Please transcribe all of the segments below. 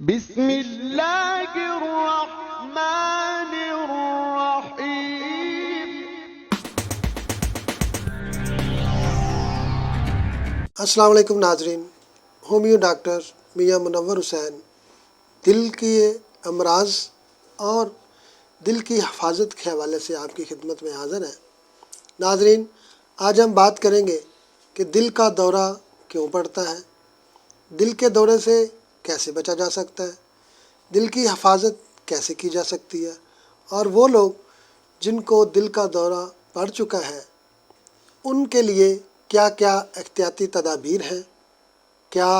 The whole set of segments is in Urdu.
بسم اللہ الرحمن الرحیم۔ السلام علیکم ناظرین، ہومیو ڈاکٹر میاں منور حسین دل کے امراض اور دل کی حفاظت کے حوالے سے آپ کی خدمت میں حاضر ہیں۔ ناظرین، آج ہم بات کریں گے کہ دل کا دورہ کیوں پڑتا ہے، دل کے دورے سے کیسے بچا جا سکتا ہے، دل کی حفاظت کیسے کی جا سکتی ہے، اور وہ لوگ جن کو دل کا دورہ پڑ چکا ہے ان کے لیے کیا کیا احتیاطی تدابیر ہیں، کیا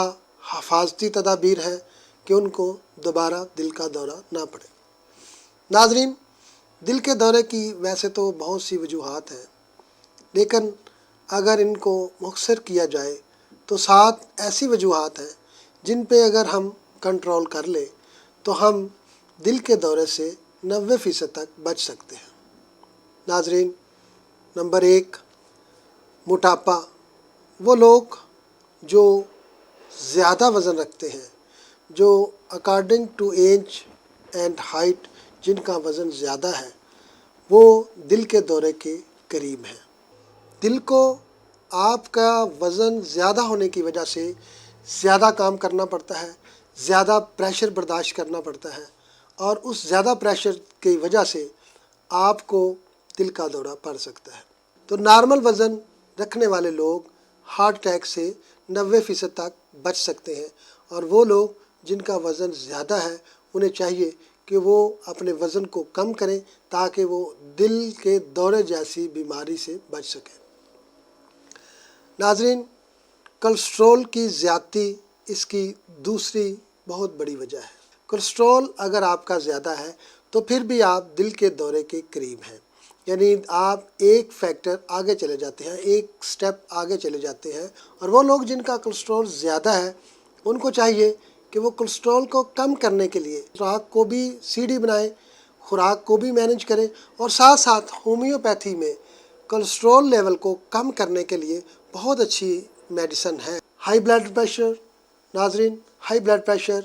حفاظتی تدابیر ہیں کہ ان کو دوبارہ دل کا دورہ نہ پڑے۔ ناظرین، دل کے دورے کی ویسے تو بہت سی وجوہات ہیں، لیکن اگر ان کو مختصر کیا جائے تو 7 ایسی وجوہات ہیں جن پہ اگر ہم کنٹرول کر لیں تو ہم دل کے دورے سے 90% تک بچ سکتے ہیں۔ ناظرین، نمبر 1، موٹاپا۔ وہ لوگ جو زیادہ وزن رکھتے ہیں، جو according to age and height جن کا وزن زیادہ ہے، وہ دل کے دورے کے قریب ہیں۔ دل کو آپ کا وزن زیادہ ہونے کی وجہ سے زیادہ کام کرنا پڑتا ہے، زیادہ پریشر برداشت کرنا پڑتا ہے، اور اس زیادہ پریشر کی وجہ سے آپ کو دل کا دورہ پڑ سکتا ہے۔ تو نارمل وزن رکھنے والے لوگ ہارٹ اٹیک سے 90% تک بچ سکتے ہیں، اور وہ لوگ جن کا وزن زیادہ ہے انہیں چاہیے کہ وہ اپنے وزن کو کم کریں تاکہ وہ دل کے دورے جیسی بیماری سے بچ سکیں۔ ناظرین، کولیسٹرول کی زیادتی اس کی دوسری بہت بڑی وجہ ہے۔ کولیسٹرول اگر آپ کا زیادہ ہے تو پھر بھی آپ دل کے دورے کے قریب ہیں، یعنی آپ ایک فیکٹر آگے چلے جاتے ہیں، ایک سٹیپ آگے چلے جاتے ہیں، اور وہ لوگ جن کا کولیسٹرول زیادہ ہے ان کو چاہیے کہ وہ کولیسٹرول کو کم کرنے کے لیے خوراک کو بھی سیڑھی بنائیں، خوراک کو بھی مینیج کریں، اور ساتھ ساتھ ہومیوپیتھی میں کولیسٹرول لیول کو کم کرنے کے لیے بہت اچھی میڈیسن ہے۔ High blood pressure. ناظرین، ہائی بلڈ پریشر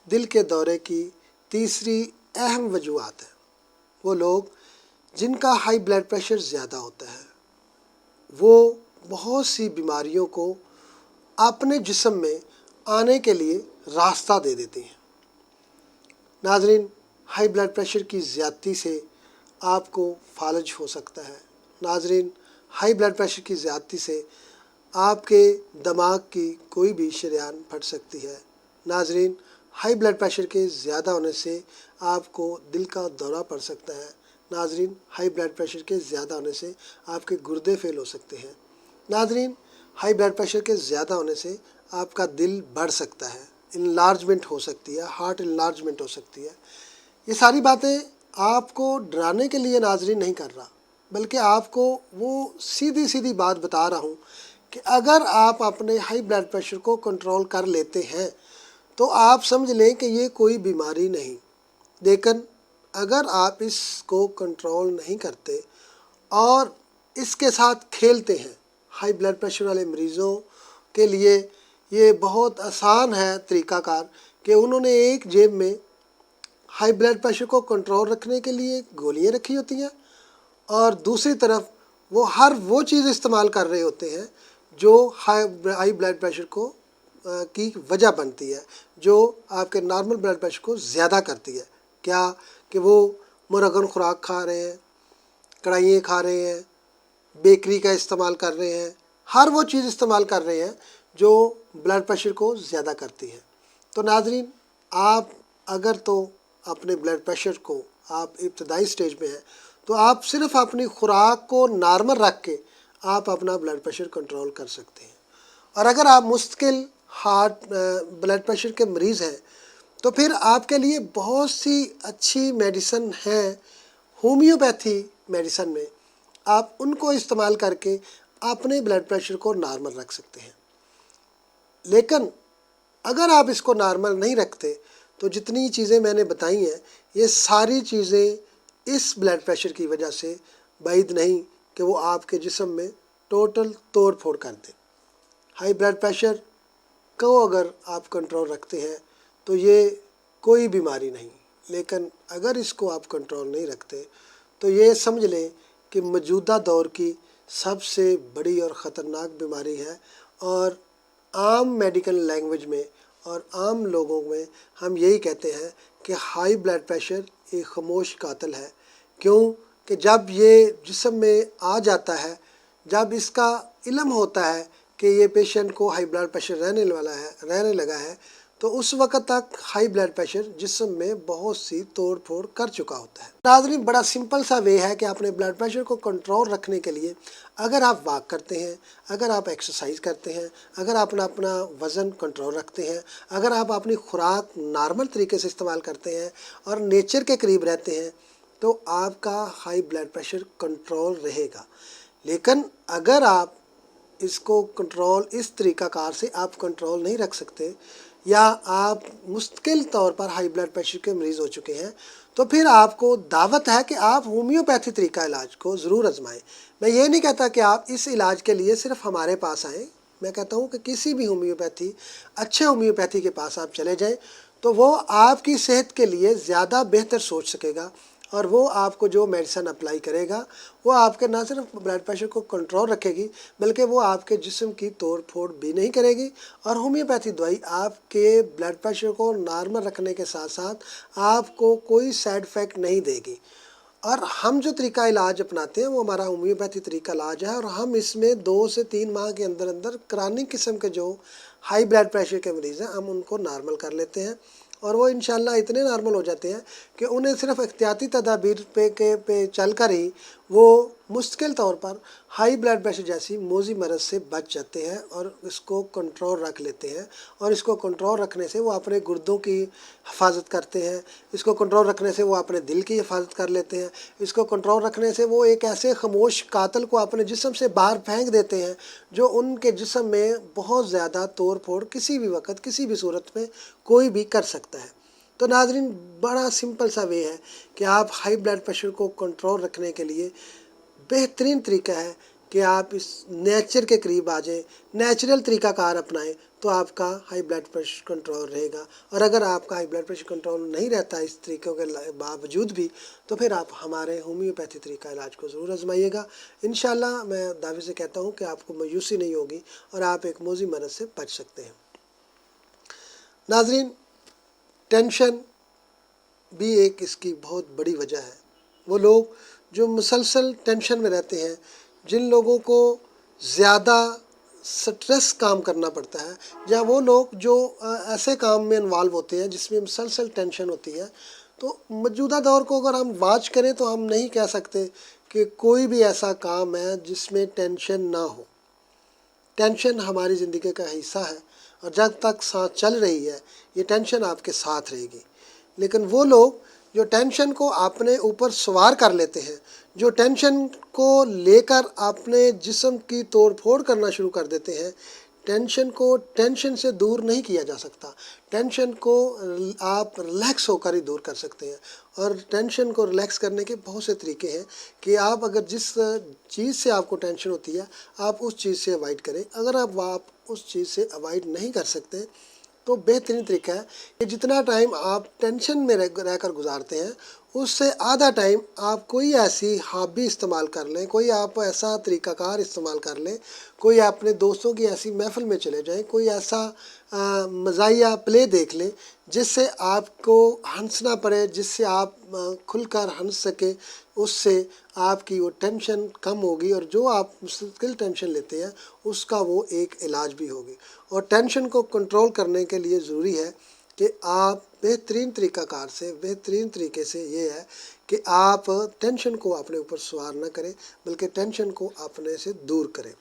دل کے دورے کی تیسری اہم وجوہات ہے۔ وہ لوگ جن کا ہائی بلڈ پریشر زیادہ ہوتا ہے وہ بہت سی بیماریوں کو اپنے جسم میں آنے کے لیے راستہ دے دیتے ہیں۔ ناظرین، ہائی بلڈ پریشر کی زیادتی سے آپ کو فالج ہو سکتا ہے۔ ناظرین، ہائی بلڈ پریشر کی زیادتی سے آپ کے دماغ کی کوئی بھی شریان پھٹ سکتی ہے۔ ناظرین، ہائی بلڈ پریشر کے زیادہ ہونے سے آپ کو دل کا دورہ پڑ سکتا ہے۔ ناظرین، ہائی بلڈ پریشر کے زیادہ ہونے سے آپ کے گردے فیل ہو سکتے ہیں۔ ناظرین، ہائی بلڈ پریشر کے زیادہ ہونے سے آپ کا دل بڑھ سکتا ہے، انلارجمنٹ ہو سکتی ہے، ہارٹ انلارجمنٹ ہو سکتی ہے۔ یہ ساری باتیں آپ کو ڈرانے کے لیے ناظرین نہیں کر رہا، بلکہ آپ کو وہ سیدھی سیدھی بات بتا رہا ہوں کہ اگر آپ اپنے ہائی بلڈ پریشر کو کنٹرول کر لیتے ہیں تو آپ سمجھ لیں کہ یہ کوئی بیماری نہیں، لیکن اگر آپ اس کو کنٹرول نہیں کرتے اور اس کے ساتھ کھیلتے ہیں، ہائی بلڈ پریشر والے مریضوں کے لیے یہ بہت آسان ہے طریقہ کار کہ انہوں نے ایک جیب میں ہائی بلڈ پریشر کو کنٹرول رکھنے کے لیے گولیاں رکھی ہوتی ہیں، اور دوسری طرف وہ ہر وہ چیز استعمال کر رہے ہوتے ہیں جو ہائی بلڈ پریشر کو کی وجہ بنتی ہے، جو آپ کے نارمل بلڈ پریشر کو زیادہ کرتی ہے۔ کیا کہ وہ مرغن خوراک کھا رہے ہیں، کڑھائیاں کھا رہے ہیں، بیکری کا استعمال کر رہے ہیں، ہر وہ چیز استعمال کر رہے ہیں جو بلڈ پریشر کو زیادہ کرتی ہے۔ تو ناظرین، آپ اگر تو اپنے بلڈ پریشر کو آپ ابتدائی سٹیج میں ہیں تو آپ صرف اپنی خوراک کو نارمل رکھ کے آپ اپنا بلڈ پریشر کنٹرول کر سکتے ہیں، اور اگر آپ مستقل بلڈ پریشر کے مریض ہیں تو پھر آپ کے لیے بہت سی اچھی میڈیسن ہیں ہومیوپیتھی میڈیسن میں، آپ ان کو استعمال کر کے اپنے بلڈ پریشر کو نارمل رکھ سکتے ہیں۔ لیکن اگر آپ اس کو نارمل نہیں رکھتے تو جتنی چیزیں میں نے بتائی ہیں یہ ساری چیزیں اس بلڈ پریشر کی وجہ سے بعید نہیں کہ وہ آپ کے جسم میں ٹوٹل توڑ پھوڑ کر دیں۔ ہائی بلڈ پریشر کو اگر آپ کنٹرول رکھتے ہیں تو یہ کوئی بیماری نہیں، لیکن اگر اس کو آپ کنٹرول نہیں رکھتے تو یہ سمجھ لیں کہ موجودہ دور کی سب سے بڑی اور خطرناک بیماری ہے، اور عام میڈیکل لینگویج میں اور عام لوگوں میں ہم یہی کہتے ہیں کہ ہائی بلڈ پریشر ایک خاموش قاتل ہے۔ کیوں کہ جب یہ جسم میں آ جاتا ہے، جب اس کا علم ہوتا ہے کہ یہ پیشنٹ کو ہائی بلڈ پریشر رہنے لگا ہے، تو اس وقت تک ہائی بلڈ پریشر جسم میں بہت سی توڑ پھوڑ کر چکا ہوتا ہے۔ ناظرین، بڑا سمپل سا وے ہے کہ اپنے بلڈ پریشر کو کنٹرول رکھنے کے لیے اگر آپ واک کرتے ہیں، اگر آپ ایکسرسائز کرتے ہیں، اگر آپ اپنا وزن کنٹرول رکھتے ہیں، اگر آپ اپنی خوراک نارمل طریقے سے استعمال کرتے ہیں اور نیچر کے قریب رہتے ہیں، تو آپ کا ہائی بلڈ پریشر کنٹرول رہے گا۔ لیکن اگر آپ اس کو کنٹرول اس طریقہ کار سے آپ کنٹرول نہیں رکھ سکتے، یا آپ مستقل طور پر ہائی بلڈ پریشر کے مریض ہو چکے ہیں، تو پھر آپ کو دعوت ہے کہ آپ ہومیوپیتھی طریقہ علاج کو ضرور آزمائیں۔ میں یہ نہیں کہتا کہ آپ اس علاج کے لیے صرف ہمارے پاس آئیں، میں کہتا ہوں کہ کسی بھی اچھے ہومیوپیتھی کے پاس آپ چلے جائیں، تو وہ آپ کی صحت کے لیے زیادہ بہتر سوچ سکے گا، اور وہ آپ کو جو میڈیسن اپلائی کرے گا وہ آپ کے نہ صرف بلڈ پریشر کو کنٹرول رکھے گی، بلکہ وہ آپ کے جسم کی توڑ پھوڑ بھی نہیں کرے گی، اور ہومیوپیتھی دوائی آپ کے بلڈ پریشر کو نارمل رکھنے کے ساتھ ساتھ آپ کو کوئی سائیڈ افیکٹ نہیں دے گی۔ اور ہم جو طریقہ علاج اپناتے ہیں وہ ہمارا ہومیوپیتھی طریقہ علاج ہے، اور ہم اس میں 2 سے 3 ماہ کے اندر اندر کرانک قسم کے جو ہائی بلڈ پریشر کے مریض ہیں ہم ان کو نارمل کر لیتے ہیں، اور وہ انشاءاللہ اتنے نارمل ہو جاتے ہیں کہ انہیں صرف احتیاطی تدابیر پہ چل کر ہی وہ مستقل طور پر ہائی بلڈ پریشر جیسی موذی مرض سے بچ جاتے ہیں، اور اس کو کنٹرول رکھ لیتے ہیں، اور اس کو کنٹرول رکھنے سے وہ اپنے گردوں کی حفاظت کرتے ہیں، اس کو کنٹرول رکھنے سے وہ اپنے دل کی حفاظت کر لیتے ہیں، اس کو کنٹرول رکھنے سے وہ ایک ایسے خاموش قاتل کو اپنے جسم سے باہر پھینک دیتے ہیں جو ان کے جسم میں بہت زیادہ توڑ پھوڑ کسی بھی وقت کسی بھی صورت میں کوئی بھی کر سکتا ہے۔ تو ناظرین، بڑا سمپل سا وے ہے کہ آپ ہائی بلڈ پریشر کو کنٹرول رکھنے کے لیے بہترین طریقہ ہے کہ آپ اس نیچر کے قریب آ جائیں، نیچرل طریقہ کار اپنائیں، تو آپ کا ہائی بلڈ پریشر کنٹرول رہے گا۔ اور اگر آپ کا ہائی بلڈ پریشر کنٹرول نہیں رہتا اس طریقوں کے باوجود بھی، تو پھر آپ ہمارے ہومیوپیتھی طریقہ علاج کو ضرور آزمائیے گا۔ انشاءاللہ میں دعوے سے کہتا ہوں کہ آپ کو مایوسی نہیں ہوگی، اور آپ ایک موذی مرض سے بچ سکتے ہیں۔ ناظرین، ٹینشن بھی ایک اس کی بہت بڑی وجہ ہے۔ وہ لوگ جو مسلسل ٹینشن میں رہتے ہیں، جن لوگوں کو زیادہ سٹریس کام کرنا پڑتا ہے، یا وہ لوگ جو ایسے کام میں انوالو ہوتے ہیں جس میں مسلسل ٹینشن ہوتی ہے، تو موجودہ دور کو اگر ہم واچ کریں تو ہم نہیں کہہ سکتے کہ کوئی بھی ایسا کام ہے جس میں ٹینشن نہ ہو۔ ٹینشن ہماری زندگی کا حصہ ہے، اور جب تک سانس چل رہی ہے یہ ٹینشن آپ کے ساتھ رہے گی۔ لیکن وہ لوگ جو ٹینشن کو اپنے اوپر سوار کر لیتے ہیں، جو ٹینشن کو لے کر اپنے جسم کی توڑ پھوڑ کرنا شروع کر دیتے ہیں، ٹینشن کو ٹینشن سے دور نہیں کیا جا سکتا۔ ٹینشن کو آپ ریلیکس ہو کر ہی دور کر سکتے ہیں، اور ٹینشن کو ریلیکس کرنے کے بہت سے طریقے ہیں کہ آپ اگر جس چیز سے آپ کو ٹینشن ہوتی ہے آپ اس چیز سے اوائڈ کریں۔ اگر آپ اس چیز سے اوائڈ نہیں کر سکتے تو بہترین طریقہ ہے کہ جتنا ٹائم آپ ٹینشن میں رہ کر گزارتے ہیں اس سے آدھا ٹائم آپ کوئی ایسی ہابی استعمال کر لیں، کوئی آپ ایسا طریقہ کار استعمال کر لیں، کوئی اپنے دوستوں کی ایسی محفل میں چلے جائیں، کوئی ایسا مزاحیہ پلے دیکھ لیں جس سے آپ کو ہنسنا پڑے، جس سے آپ کھل کر ہنس سکیں۔ اس سے آپ کی وہ ٹینشن کم ہوگی، اور جو آپ مستقل ٹینشن لیتے ہیں اس کا وہ ایک علاج بھی ہوگی۔ اور ٹینشن کو کنٹرول کرنے کے لیے ضروری ہے کہ آپ بہترین طریقہ کار سے، بہترین طریقے سے یہ ہے کہ آپ ٹینشن کو اپنے اوپر سوار نہ کریں، بلکہ ٹینشن کو اپنے سے دور کریں۔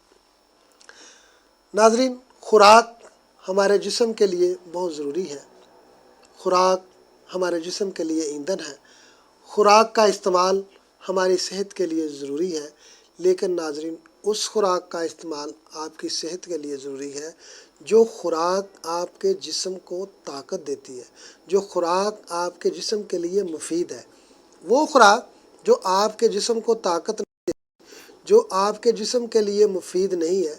ناظرین، خوراک ہمارے جسم کے لیے بہت ضروری ہے۔ خوراک ہمارے جسم کے لیے ایندھن ہے۔ خوراک کا استعمال ہماری صحت کے لیے ضروری ہے، لیکن ناظرین، اس خوراک کا استعمال آپ کی صحت کے لیے ضروری ہے جو خوراک آپ کے جسم کو طاقت دیتی ہے، جو خوراک آپ کے جسم کے لیے مفید ہے۔ وہ خوراک جو آپ کے جسم کو طاقت نہیں دیتی، جو آپ کے جسم کے لیے مفید نہیں ہے،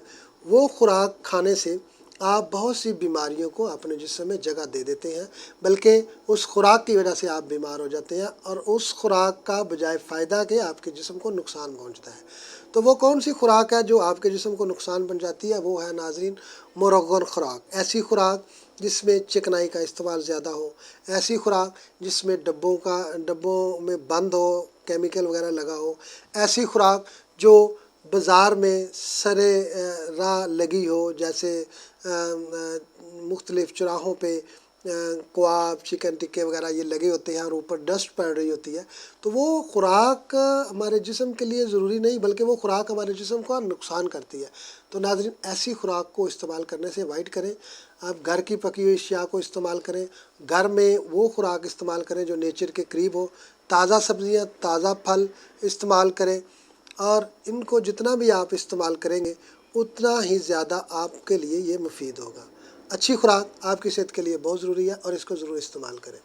وہ خوراک کھانے سے آپ بہت سی بیماریوں کو اپنے جسم میں جگہ دے دیتے ہیں، بلکہ اس خوراک کی وجہ سے آپ بیمار ہو جاتے ہیں، اور اس خوراک کا بجائے فائدہ کہ آپ کے جسم کو نقصان پہنچتا ہے۔ تو وہ کون سی خوراک ہے جو آپ کے جسم کو نقصان پہنچاتی ہے؟ وہ ہے ناظرین مرغن خوراک، ایسی خوراک جس میں چکنائی کا استعمال زیادہ ہو، ایسی خوراک جس میں ڈبوں میں بند ہو، کیمیکل وغیرہ لگا ہو، ایسی خوراک جو بازار میں سرے راہ لگی ہو، جیسے مختلف چوراہوں پہ کواب، چکن ٹکے وغیرہ یہ لگے ہوتے ہیں اور اوپر ڈسٹ پڑ رہی ہوتی ہے، تو وہ خوراک ہمارے جسم کے لیے ضروری نہیں، بلکہ وہ خوراک ہمارے جسم کو نقصان کرتی ہے۔ تو ناظرین ایسی خوراک کو استعمال کرنے سے اوائڈ کریں، آپ گھر کی پکی ہوئی اشیاء کو استعمال کریں، گھر میں وہ خوراک استعمال کریں جو نیچر کے قریب ہو، تازہ سبزیاں، تازہ پھل استعمال کریں، اور ان کو جتنا بھی آپ استعمال کریں گے اتنا ہی زیادہ آپ کے لیے یہ مفید ہوگا۔ اچھی خوراک آپ کی صحت کے لیے بہت ضروری ہے اور اس کو ضرور استعمال کریں۔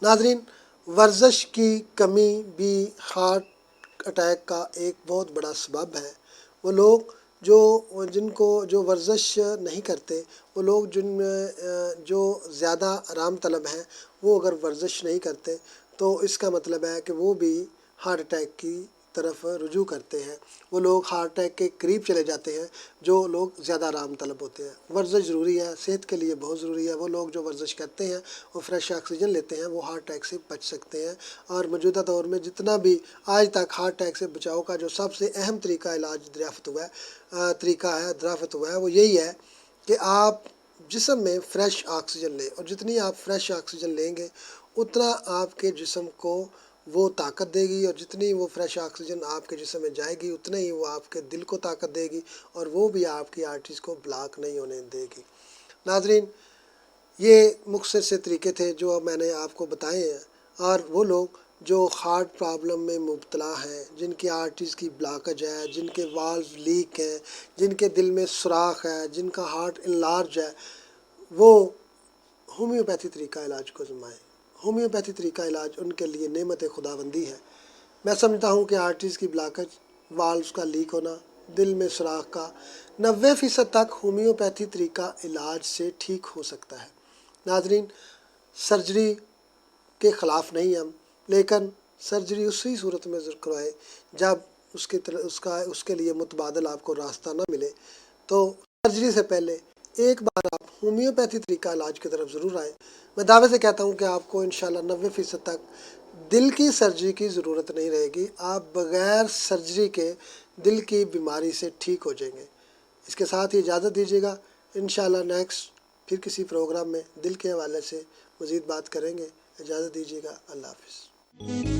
ناظرین ورزش کی کمی بھی ہارٹ اٹیک کا ایک بہت بڑا سبب ہے۔ وہ لوگ جو ورزش نہیں کرتے، وہ لوگ جو زیادہ آرام طلب ہیں، وہ اگر ورزش نہیں کرتے تو اس کا مطلب ہے کہ وہ بھی ہارٹ اٹیک کی طرف رجوع کرتے ہیں۔ وہ لوگ ہارٹ اٹیک کے قریب چلے جاتے ہیں جو لوگ زیادہ آرام طلب ہوتے ہیں۔ ورزش ضروری ہے، صحت کے لیے بہت ضروری ہے۔ وہ لوگ جو ورزش کرتے ہیں، وہ فریش آکسیجن لیتے ہیں، وہ ہارٹ اٹیک سے بچ سکتے ہیں۔ اور موجودہ دور میں جتنا بھی آج تک ہارٹ اٹیک سے بچاؤ کا جو سب سے اہم طریقہ دریافت ہوا ہے وہ یہی ہے کہ آپ جسم میں فریش آکسیجن لیں، اور جتنی آپ فریش آکسیجن لیں گے اتنا آپ کے جسم کو وہ طاقت دے گی، اور جتنی وہ فریش آکسیجن آپ کے جسم میں جائے گی اتنا ہی وہ آپ کے دل کو طاقت دے گی، اور وہ بھی آپ کی آرٹریز کو بلاک نہیں ہونے دے گی۔ ناظرین یہ مختصر سے طریقے تھے جو میں نے آپ کو بتائے ہیں، اور وہ لوگ جو ہارٹ پرابلم میں مبتلا ہیں، جن کی آرٹریز کی بلاکج ہے، جن کے والو لیک ہیں، جن کے دل میں سوراخ ہے، جن کا ہارٹ انلارج ہے، وہ ہومیوپیتھی طریقہ علاج کو آزمائیں۔ ہومیوپیتھی طریقہ علاج ان کے لیے نعمت خداوندی ہے۔ میں سمجھتا ہوں کہ آرٹریز کی بلاکج، والوز کا لیک ہونا، دل میں سوراخ کا 90% تک ہومیوپیتھی طریقہ علاج سے ٹھیک ہو سکتا ہے۔ ناظرین سرجری کے خلاف نہیں ہم، لیکن سرجری اسی صورت میں ضرور کروائے جب اس کے لیے متبادل آپ کو راستہ نہ ملے۔ تو سرجری سے پہلے ایک بار آپ ہومیوپیتھی طریقہ علاج کی طرف ضرور آئیں۔ میں دعوے سے کہتا ہوں کہ آپ کو انشاءاللہ 90% تک دل کی سرجری کی ضرورت نہیں رہے گی، آپ بغیر سرجری کے دل کی بیماری سے ٹھیک ہو جائیں گے۔ اس کے ساتھ ہی اجازت دیجیے گا، انشاءاللہ نیکسٹ پھر کسی پروگرام میں دل کے حوالے سے مزید بات کریں گے۔ اجازت دیجیے گا، اللہ حافظ۔